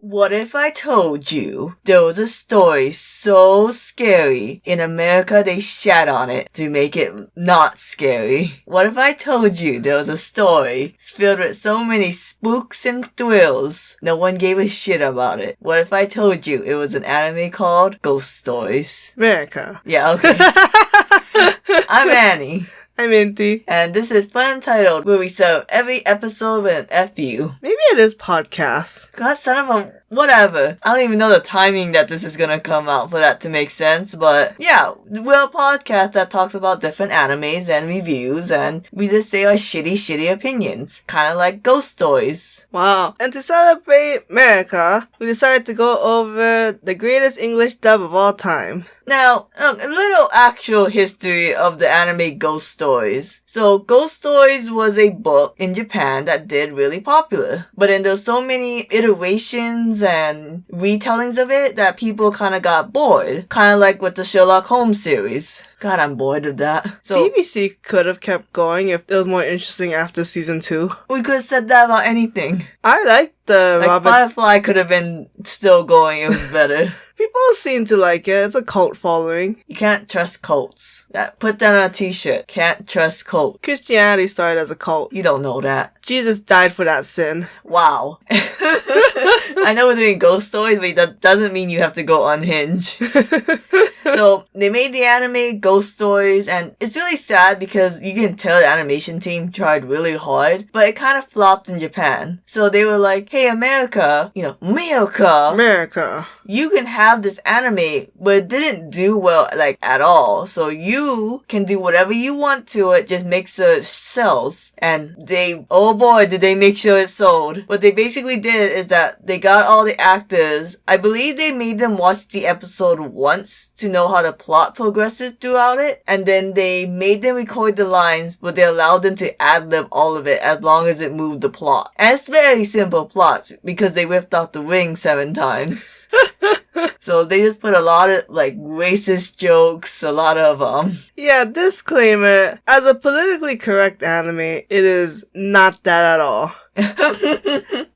What if I told you there was a story so scary in America they shat on it to make it not scary? What if I told you there was a story filled with so many spooks and thrills no one gave a shit about it? What if I told you it was an anime called Ghost Stories? MERICA. Yeah, okay. I'm Annie. I'm Inti. And this is FunUntitled, where we serve every episode with an FU. Maybe it is podcast. God, son of a... whatever. I don't even know the timing that this is gonna come out for that to make sense, but yeah, we're a podcast that talks about different animes and reviews, and we just say our shitty opinions. Kinda like Ghost Stories. Wow. And to celebrate MERICA, we decided to go over the greatest English dub of all time. Now, a little actual history of the anime Ghost Stories. So, Ghost Stories was a book in Japan that did really popular. But then there's so many iterations and retellings of it that people kind of got bored. Kind of like with the Sherlock Holmes series. God, I'm bored of that. So, BBC could have kept going if it was more interesting after season 2. we could have said that about anything. I liked the Like, Robert... Firefly could have been still going. It was better. People seem to like it. It's a cult following. You can't trust cults. Put that on a t-shirt. Can't trust cults. Christianity started as a cult. You don't know that. Jesus died for that sin. Wow. I know we're doing ghost stories, but that doesn't mean you have to go unhinged. So, they made the anime Ghost Stories, and it's really sad because you can tell the animation team tried really hard, but it kind of flopped in Japan. So they were like, hey, America, MERICA. you can have this anime, but it didn't do well, like, at all. So you can do whatever you want to it, just make sure it sells. And oh boy, did they make sure it sold. What they basically did is that they got all the actors, I believe they made them watch the episode once to know how the plot progresses throughout it, and then they made them record the lines, but they allowed them to ad-lib all of it as long as it moved the plot. And it's very simple plots, because they ripped off the ring 7 times. So they just put a lot of, like, racist jokes, a lot of, Yeah, disclaimer. As a politically correct anime, it is not that at all.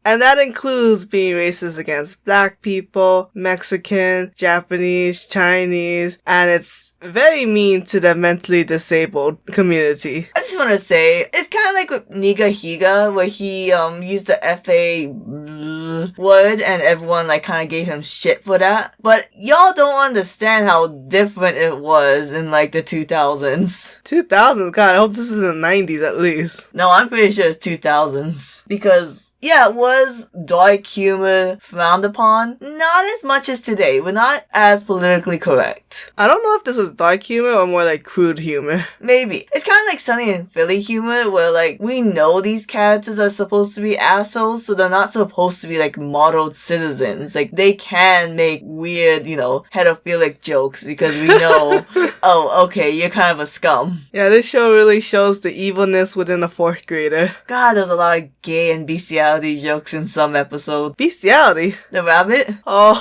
And that includes being racist against black people, Mexican, Japanese, Chinese, and it's very mean to the mentally disabled community. I just want to say, it's kind of like with Niga Higa, where he used the F-A word and everyone like kind of gave him shit for that. But y'all don't understand how different it was in like the 2000s. 2000s? God, I hope this is in the 90s at least. No, I'm pretty sure it's 2000s. Because, yeah, it was dark humor frowned upon. Not as much as today. We're not as politically correct. I don't know if this is dark humor or more like crude humor. Maybe. It's kind of like Sunny in Philly humor, where, like, we know these characters are supposed to be assholes, so they're not supposed to be, like, modeled citizens. Like, they can make weird, pedophilic jokes, because we know, oh, okay, you're kind of a scum. Yeah, this show really shows the evilness within a 4th grader. God, there's a lot of gay and bestiality jokes in some episodes. Bestiality? The rabbit? Oh.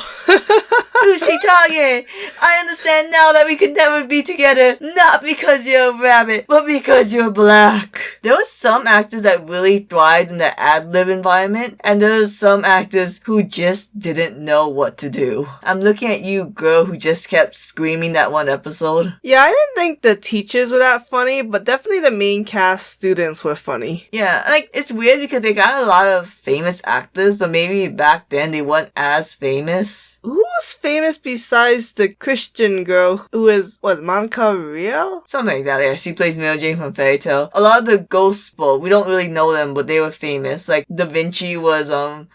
Ushitage! I understand now that we could never be together, not because you're a rabbit, but because you're black. There were some actors that really thrived in the ad-lib environment, and there were some actors who just didn't know what to do. I'm looking at you, girl, who just kept screaming that one episode. Yeah, I didn't think the teachers were that funny, but definitely the main cast students were funny. Yeah, like, it's weird because they got a lot of famous actors, but maybe back then they weren't as famous. Who's famous besides the Christian girl who is, Monica Rial? Something like that, yeah. She plays Mary Jane from Fairy Tail. A lot of the ghosts, we don't really know them, but they were famous. Like, Da Vinci was,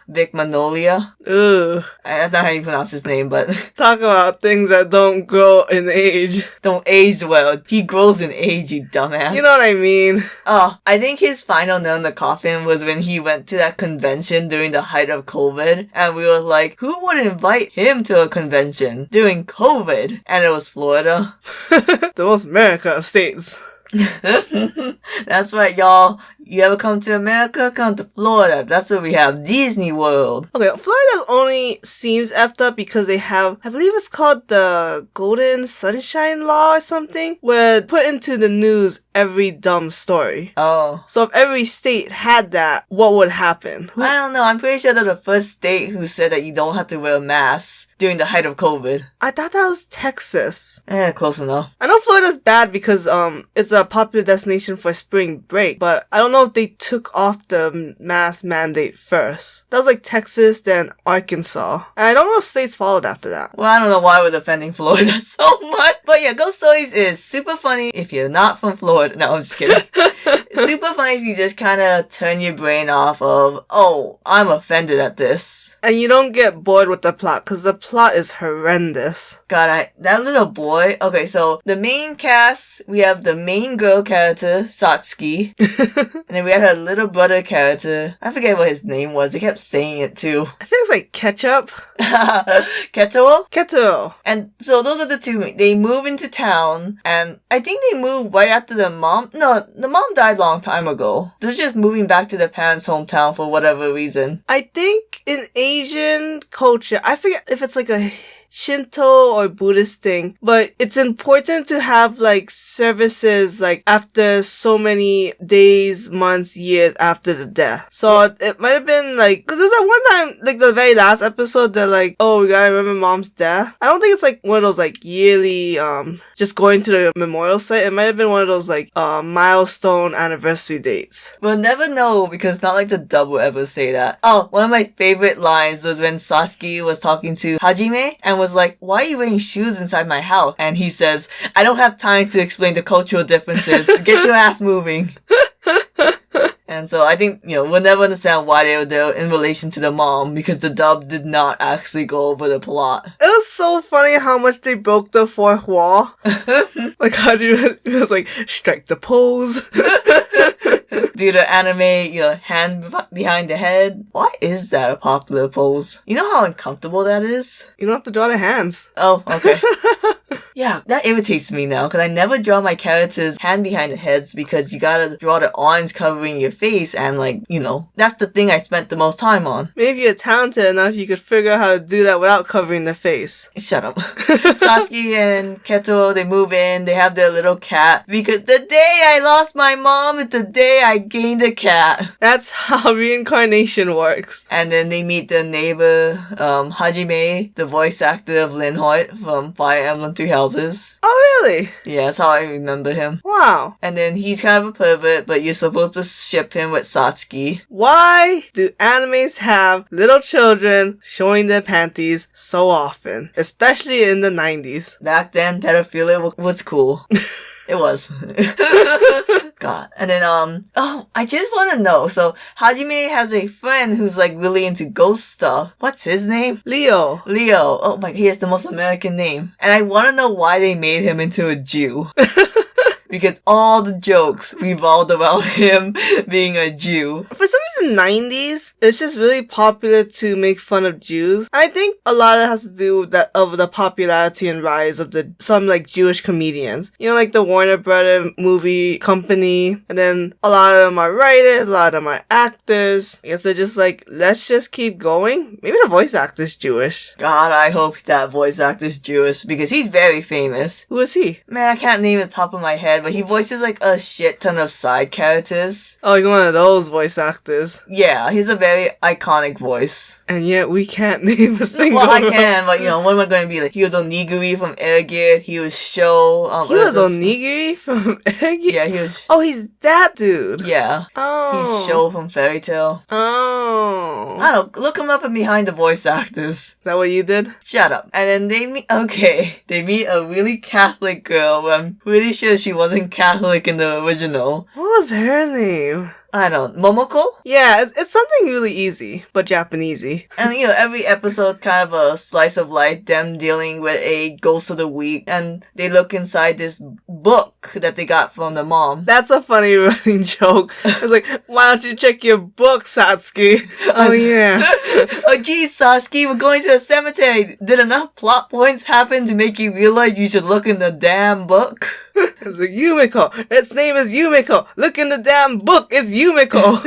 Vic Magnolia. Ugh. I don't know how you pronounce his name, but... Talk about things that don't grow in age. Don't age well. He grows in age, you dumbass. You know what I mean? Oh, I think his final nail in the coffin was when he went to that convention during the height of COVID, and we were like, who would invite him to a convention during COVID? And it was Florida. The most America of states. That's right, y'all. You ever come to America? Come to Florida. That's where we have Disney World. Okay, Florida only seems effed up because they have, I believe it's called the Golden Sunshine Law or something, where put into the news every dumb story. Oh. So if every state had that, what would happen? I don't know. I'm pretty sure they're the first state who said that you don't have to wear a mask during the height of COVID. I thought that was Texas. Close enough. I know Florida's bad because it's a popular destination for spring break, but I don't know if they took off the mask mandate first. That was like Texas, then Arkansas. And I don't know if states followed after that. Well, I don't know why we're defending Florida so much. But yeah, Ghost Stories is super funny if you're not from Florida. No, I'm just kidding. It's super funny if you just kind of turn your brain off of, oh, I'm offended at this. And you don't get bored with the plot, because the plot is horrendous. God, that little boy. Okay, so the main cast, we have the main girl character, Satsuki. And then we had her little brother character. I forget what his name was. They kept saying it too. I think it's like Ketchup. Keto? Keto. And so those are the two. They move into town, and I think they moved right after the mom. No, the mom died a long time ago. They're just moving back to their parents' hometown for whatever reason. I think in Asian culture, I forget if it's like a Shinto or Buddhist thing, but it's important to have like services like after so many days, months, years after the death. So it might have been like, cause there's that one time, like the very last episode, they're like, oh, we gotta remember mom's death. I don't think it's like one of those like yearly, just going to the memorial site. It might have been one of those like, milestone anniversary dates. We'll never know because not like the dub will ever say that. Oh, one of my favorite lines was when Sasuke was talking to Hajime and was like, why are you wearing shoes inside my house? And he says, I don't have time to explain the cultural differences. Get your ass moving. And so I think, we'll never understand why they were there in relation to the mom because the dub did not actually go over the plot. It was so funny how much they broke the fourth wall. Like how it was like, strike the pose. Do the anime, hand behind the head. Why is that a popular pose? You know how uncomfortable that is? You don't have to draw the hands. Oh, okay. Yeah, that irritates me now because I never draw my characters hand behind the heads because you gotta draw the arms covering your face and that's the thing I spent the most time on. Maybe if you're talented enough, you could figure out how to do that without covering the face. Shut up. Sasuke and Keto, they move in, they have their little cat because the day I lost my mom is the day I gained a cat. That's how reincarnation works. And then they meet their neighbor, Hajime, the voice actor of Linhoit from Fire Emblem Three Houses. Oh, really? Yeah, that's how I remember him. Wow. And then he's kind of a pervert, but you're supposed to ship him with Satsuki. Why do animes have little children showing their panties so often? Especially in the 90s. Back then, pedophilia was cool. It was. God. And then, I just want to know. So, Hajime has a friend who's like really into ghost stuff. What's his name? Leo. Oh my, he has the most American name. And I want to know why they made him into a Jew. Because all the jokes revolved around him being a Jew. For some reason, 90s, it's just really popular to make fun of Jews. I think a lot of it has to do with the popularity and rise of some like Jewish comedians. Like the Warner Brother movie company. And then a lot of them are writers, a lot of them are actors. I guess they're just like, let's just keep going. Maybe the voice actor's Jewish. God, I hope that voice actor's Jewish because he's very famous. Who is he? Man, I can't name the top of my head, but he voices like a shit ton of side characters. Oh, he's one of those voice actors. Yeah, he's a very iconic voice. And yet we can't name a single Well, I can, but what am I going to be like? He was Onigiri from Air Gear. He was Sho. He was Onigiri from Air Gear? Yeah, he was. Oh, he's that dude. Yeah. Oh. He's Sho from Fairy Tail. Oh. I don't know. Look him up and behind the voice actors. Is that what you did? Shut up. And then they meet a really Catholic girl, but I'm pretty sure she wasn't Catholic in the original. What was her name? I don't know. Momoko? Yeah, it's something really easy, but Japanesey. And every episode kind of a slice of life, them dealing with a ghost of the week, and they look inside this book that they got from the mom. That's a funny running joke. It's like, why don't you check your book, Satsuki? Oh yeah. Oh geez, Sasuke, we're going to the cemetery. Did enough plot points happen to make you realize you should look in the damn book? It's like, Yumiko! Its name is Yumiko! Look Look in the damn book. It's Yumiko.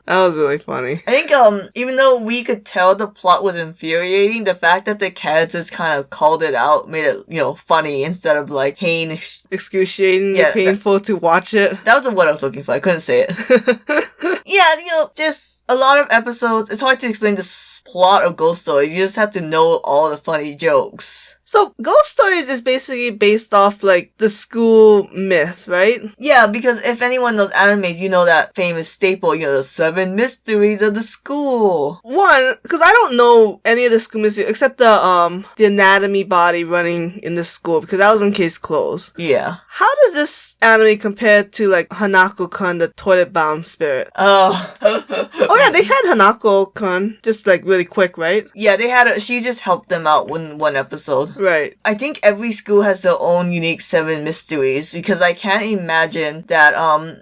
That was really funny. I think even though we could tell the plot was infuriating, the fact that the characters kind of called it out made it, funny instead of like pain. Excruciatingly painful to watch it. That was the word I was looking for. I couldn't say it. Yeah, just a lot of episodes. It's hard to explain the plot of Ghost Stories. You just have to know all the funny jokes. So, Ghost Stories is basically based off, like, the school myths, right? Yeah, because if anyone knows animes, you know that famous staple, the 7 mysteries of the school. One, because I don't know any of the school mysteries, except the anatomy body running in the school, because that was in Case Closed. Yeah. How does this anime compare to, like, Hanako-kun, the toilet-bound spirit? Oh. Oh, yeah, they had Hanako-kun, just, like, really quick, right? Yeah, she just helped them out in one episode. Right. I think every school has their own unique 7 mysteries, because I can't imagine that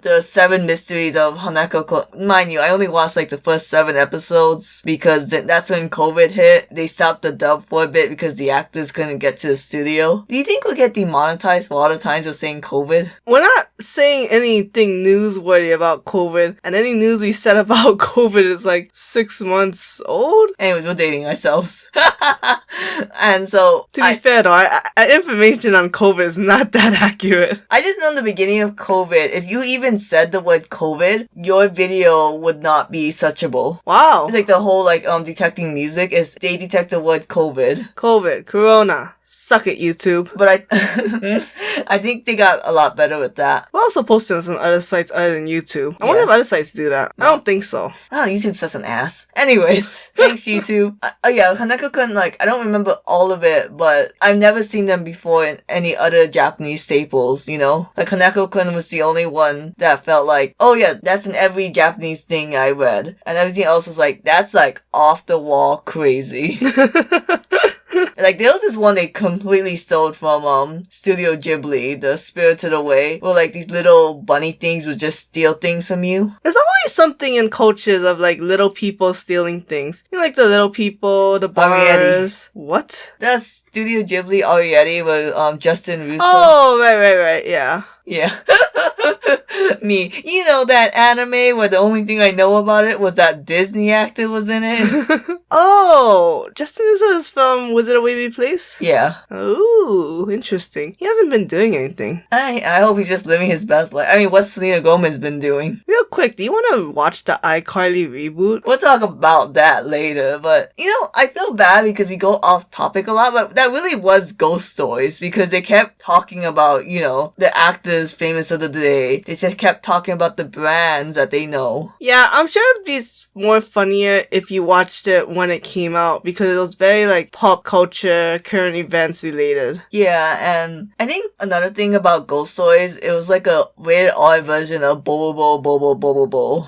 the 7 mysteries of Hanako-kun, mind you, I only watched like the first 7 episodes because that's when COVID hit. They stopped the dub for a bit because the actors couldn't get to the studio. Do you think we'll get demonetized for all the times we're saying COVID? We're not saying anything newsworthy about COVID, and any news we said about COVID is like 6 months old. Anyways, we're dating ourselves. And so, to be fair though, information on COVID is not that accurate. I just know in the beginning of COVID, if you even said the word COVID, your video would not be searchable. Wow. It's like the whole detecting music is they detect the word COVID. COVID, Corona. Suck it, YouTube. But I think they got a lot better with that. We're also posting on other sites other than YouTube. I wonder if other sites do that. I don't think so. Oh, YouTube's just an ass. Anyways, thanks YouTube. Yeah, Hanako-kun, I don't remember all of it, but I've never seen them before in any other Japanese staples, Like Hanako-kun was the only one that felt like, oh yeah, that's in every Japanese thing I read. And everything else was like, that's off the wall crazy. There was this one they completely stole from Studio Ghibli, the Spirited Away, where these little bunny things would just steal things from you. There's always something in cultures of little people stealing things. The little people, the bars. Arietti. What? That's Studio Ghibli Arietti with Justin Russo. Oh, right, yeah. Yeah. Me. You know that anime where the only thing I know about it was that Disney actor was in it? Oh, Justin Russo is from Was It a Wavy Place? Yeah. Ooh, interesting. He hasn't been doing anything. I hope he's just living his best life. I mean, what's Selena Gomez been doing? Real quick, do you want to watch the iCarly reboot? We'll talk about that later, but, I feel bad because we go off topic a lot, but that really was Ghost Stories because they kept talking about, the actors famous of the day. They just kept talking about the brands that they know. Yeah, I'm sure it'd be more funnier if you watched it when it came out because it was very pop culture, current events related. Yeah, and I think another thing about Ghost Stories, it was a rated R version of Bobo.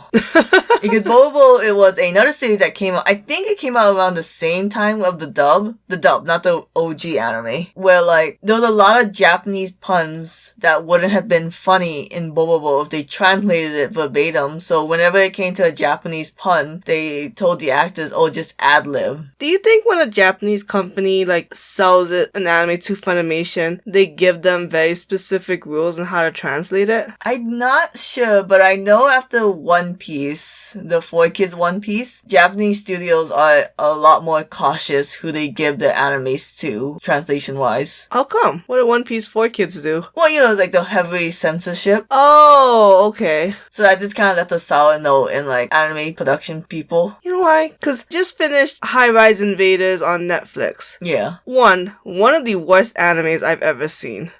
Because Bobo, it was another series that came out, I think it came out around the same time of the dub, not the OG anime, where there was a lot of Japanese puns that wouldn't have been funny in Bobo if they translated it verbatim, so whenever it came to a Japanese pun, they told the actors, just ad-lib. Do you think when a Japanese company sells an anime to Funimation, they give them very specific rules on how to translate it? I'm not sure, but I know after One Piece, the 4Kids One Piece, Japanese studios are a lot more cautious who they give their animes to, translation-wise. How come? What did One Piece 4Kids do? Well, the heavy censorship. Oh, okay. So that just kind of left a sour note in anime production people. You know why? Because just finished High Rise Invaders on Netflix. Yeah. One of the worst animes I've ever seen.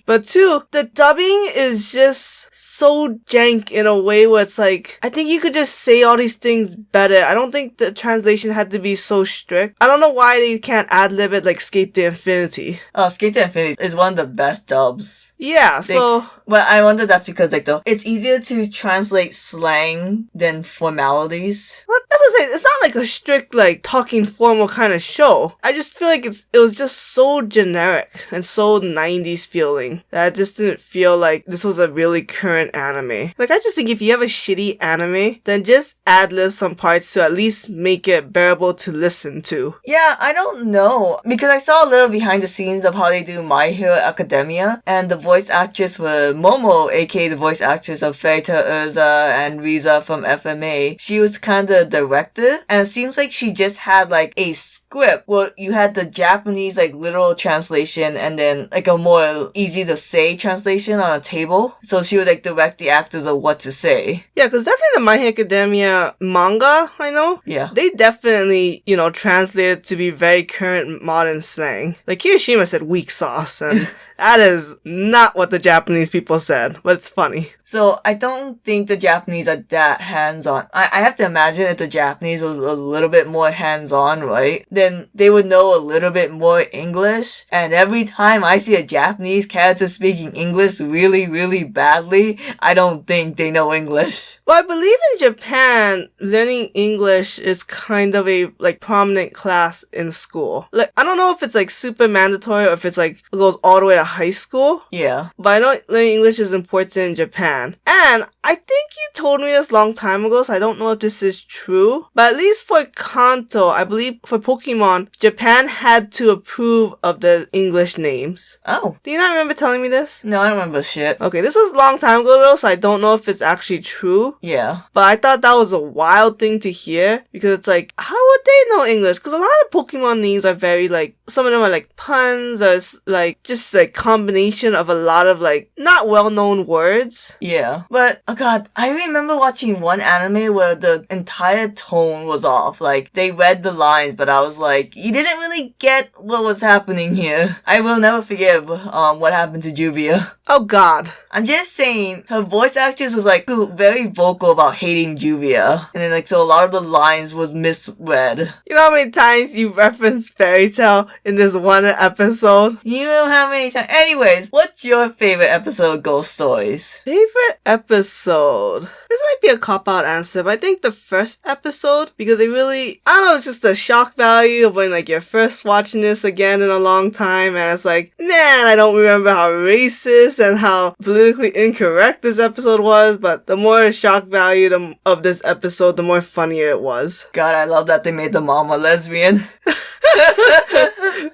But 2, the dubbing is just so jank in a way where it's I think you could just say all these things better. I don't think the translation had to be so strict. I don't know why they can't ad-lib it like Skate to Infinity. Oh, Skate to Infinity is one of the best dubs. Yeah, so... Well, I wonder that's because, it's easier to translate slang than formalities. Well, that's gonna say, it's not like a strict, like, talking formal kind of show. I just feel like it was just so generic and so 90s feeling that I just didn't feel like this was a really current anime. Like, I just think if you have a shitty anime, then just ad-lib some parts to at least make it bearable to listen to. Yeah, I don't know. Because I saw a little behind the scenes of how they do My Hero Academia, and the voice actress for Momo, aka the voice actress of Fairytale Urza and Riza from FMA, she was kind of director, and it seems like she just had like a script where you had the Japanese like literal translation and then like a more easy to say translation on a table. So she would like direct the actors of what to say. Yeah, because definitely the My Hero Academia manga, I know. Yeah. They definitely, translated to be very current modern slang. Like Kirishima said weak sauce, and that is not what the Japanese people said, but it's funny. So I don't think the Japanese are that hands-on. I have to imagine if the Japanese was a little bit more hands-on, right? Then they would know a little bit more English. And every time I see a Japanese character speaking English really, really badly, I don't think they know English. Well, I believe in Japan, learning English is kind of a, like, prominent class in school. Like, I don't know if it's, like, super mandatory or if it's, like, goes all the way to high school. Yeah. But I know learning English is important in Japan. And I think you told me this a long time ago, so I don't know if this is true. But at least for Kanto, I believe for Pokemon, Japan had to approve of the English names. Oh. Do you not remember telling me this? No, I don't remember shit. Okay, this was a long time ago though, so I don't know if it's actually true. Yeah. But I thought that was a wild thing to hear, because it's like, how would they know English? Because a lot of Pokemon names are very like, some of them are like puns, or like, just like combination of a lot of like, not well-known words. Yeah. But, oh god, I remember watching one anime where the entire tone was off. Like, they read the lines, but I was like, you didn't really get what was happening here. I will never forgive, what happened to Juvia. Oh god. I'm just saying, her voice actress was like very vocal about hating Juvia. And then like, so a lot of the lines was misread. You know how many times you referenced Fairy Tail in this one episode? You know how many times. Anyways, what's your favorite episode of Ghost Stories? Favorite episode? This might be a cop-out answer, but I think the first episode, because it really, I don't know, it's just the shock value of when like you're first watching this again in a long time, and it's like, man, I don't remember how racist and how politically incorrect this episode was, but the more shock value of this episode, the more funnier it was. God, I love that they made the mom a lesbian.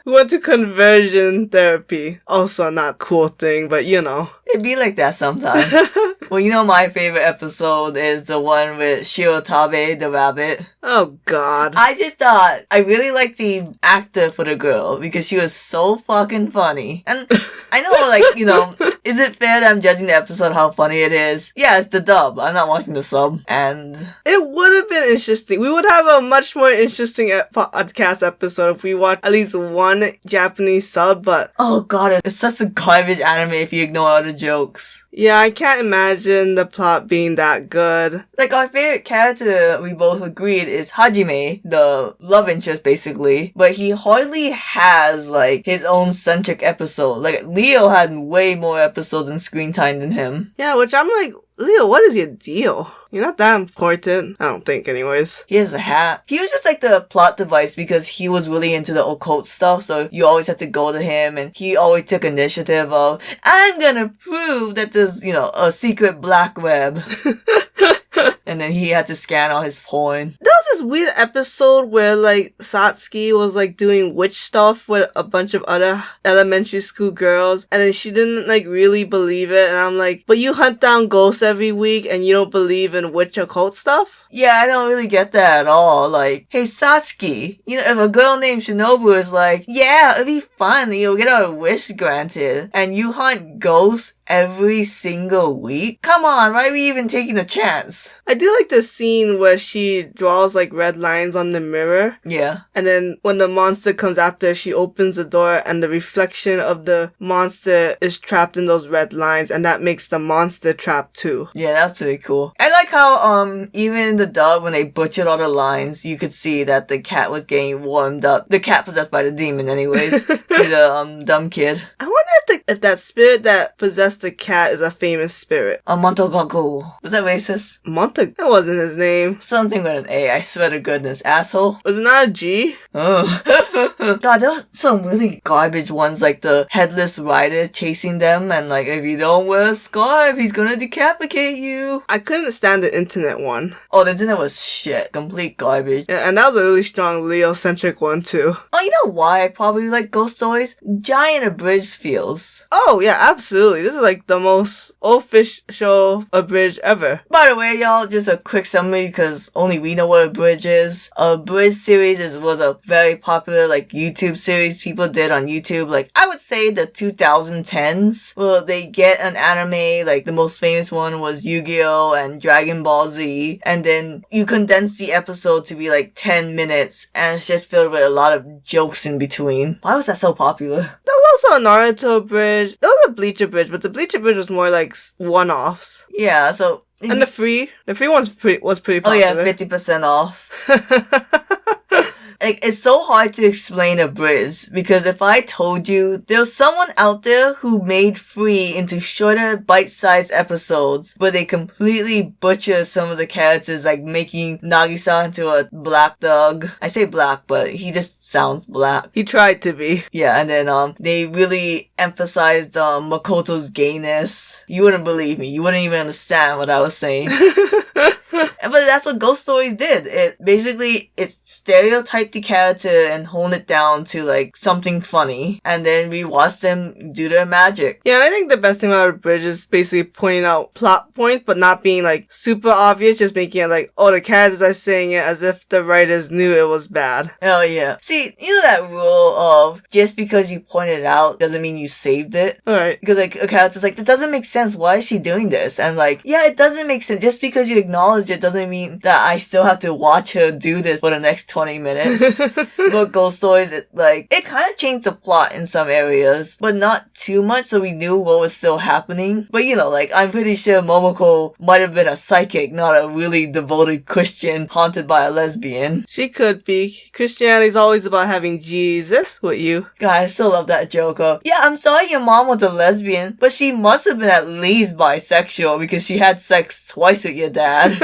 We went to conversion therapy. Also not cool thing, but you know. It'd be like that sometimes. Well, you know my favorite episode is the one with Shirotabe, the rabbit. Oh god. I just thought, I really liked the actor for the girl because she was so fucking funny. And I know, like, is it fair that I'm judging the episode how funny it is? Yeah, it's the dub. I'm not watching the sub. And it would have been interesting. We would have a much more interesting podcast episode if we watched at least one Japanese sub, but oh god, it's such a garbage anime if you ignore all the jokes. Yeah, I can't imagine the plot being that good. Like, our favorite character, we both agreed, is Hajime, the love interest, basically. But he hardly has, like, his own centric episode. Like, Leo had way more episodes and screen time than him. Yeah, which I'm like, Leo, what is your deal? You're not that important. I don't think, anyways. He has a hat. He was just like the plot device because he was really into the occult stuff, so you always had to go to him, and he always took initiative of, I'm gonna prove that there's, a secret black web. And then he had to scan all his porn. There was this weird episode where, like, Satsuki was, like, doing witch stuff with a bunch of other elementary school girls, and then she didn't, like, really believe it, and I'm like, but you hunt down ghosts every week, and you don't believe in witch occult stuff? Yeah, I don't really get that at all. Like, hey, Satsuki, if a girl named Shinobu is like, yeah, it'd be fun, you'll get a wish granted, and you hunt ghosts every single week? Come on, why are we even taking a chance? I do like the scene where she draws like red lines on the mirror. Yeah. And then when the monster comes after, she opens the door and the reflection of the monster is trapped in those red lines, and that makes the monster trapped too. Yeah, that's pretty cool. I like how even in the dub, when they butchered all the lines, you could see that the cat was getting warmed up. The cat possessed by the demon anyways. To the dumb kid. I wonder if the if that spirit that possessed the cat is a famous spirit. A Montogaku. Was that racist? That wasn't his name. Something with an A, I swear to goodness. Asshole? Was it not a G? Oh. God, there were some really garbage ones, like the headless rider chasing them, and like, if you don't wear a scarf, he's gonna decapitate you. I couldn't stand the internet one. Oh, the internet was shit. Complete garbage. Yeah, and that was a really strong Leo-centric one too. Oh, you know why I probably like ghost stories? Giant abridged feels. Oh yeah, absolutely. This is like the most official abridged ever. By the way, y'all, just a quick summary because only we know what a bridge is. A bridge series was a very popular like YouTube series people did on YouTube. Like I would say the 2010s. Well, they get an anime, like the most famous one was Yu-Gi-Oh! And Dragon Ball Z, and then you condense the episode to be like 10 minutes, and it's just filled with a lot of jokes in between. Why was that so popular? There was also a Naruto bridge. There was a Bleacher bridge, but the Bleacher bridge was more like one-offs. Yeah, so... And the free one's was pretty popular. Oh yeah, 50% off. Like, it's so hard to explain a bridge, because if I told you there's someone out there who made free into shorter bite-sized episodes, but they completely butcher some of the characters, like making Nagisa into a black dog. I say black, but he just sounds black. He tried to be. Yeah, and then they really emphasized Makoto's gayness. You wouldn't believe me. You wouldn't even understand what I was saying. But that's what Ghost Stories did. It stereotyped the character and honed it down to like something funny, and then we watched them do their magic. Yeah, and I think the best thing about a bridge is basically pointing out plot points, but not being like super obvious, just making it like, oh, the characters are saying it as if the writers knew it was bad. Oh yeah. See, you know that rule of just because you point it out doesn't mean you saved it? Alright. Because like a character's like, that doesn't make sense. Why is she doing this? And like, yeah, it doesn't make sense. Just because you acknowledge it doesn't mean that I still have to watch her do this for the next 20 minutes. But Ghost Stories, it kind of changed the plot in some areas, but not too much, so we knew what was still happening. But you know, like, I'm pretty sure Momoko might have been a psychic, not a really devoted Christian haunted by a lesbian. She could be. Christianity's always about having Jesus with you. God, I still love that joke of, yeah, I'm sorry your mom was a lesbian, but she must have been at least bisexual because she had sex twice with your dad.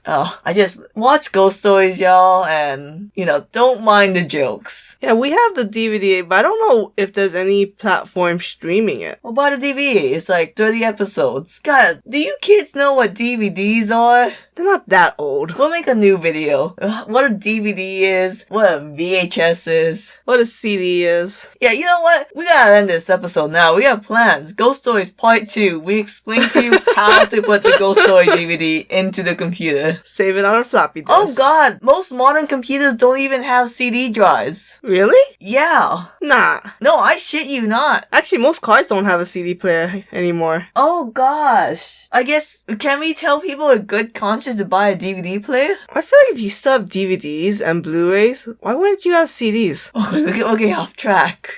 Oh, I just watch Ghost Stories, y'all, and, you know, don't mind the jokes. Yeah, we have the DVD, but I don't know if there's any platform streaming it. What about a DVD? It's like 30 episodes. God, do you kids know what DVDs are? They're not that old. We'll make a new video. What a DVD is, what a VHS is. What a CD is. Yeah, you know what? We gotta end this episode now. We have plans. Ghost Stories Part 2. We explain to you how to put the Ghost Story DVD into the computer. Save it on a floppy disk. Oh god, most modern computers don't even have CD drives. Really? Yeah. Nah. No, I shit you not. Actually, most cars don't have a CD player anymore. Oh gosh. I guess, can we tell people with good conscience to buy a DVD player? I feel like if you still have DVDs and Blu-rays, why wouldn't you have CDs? Okay, we're getting off track.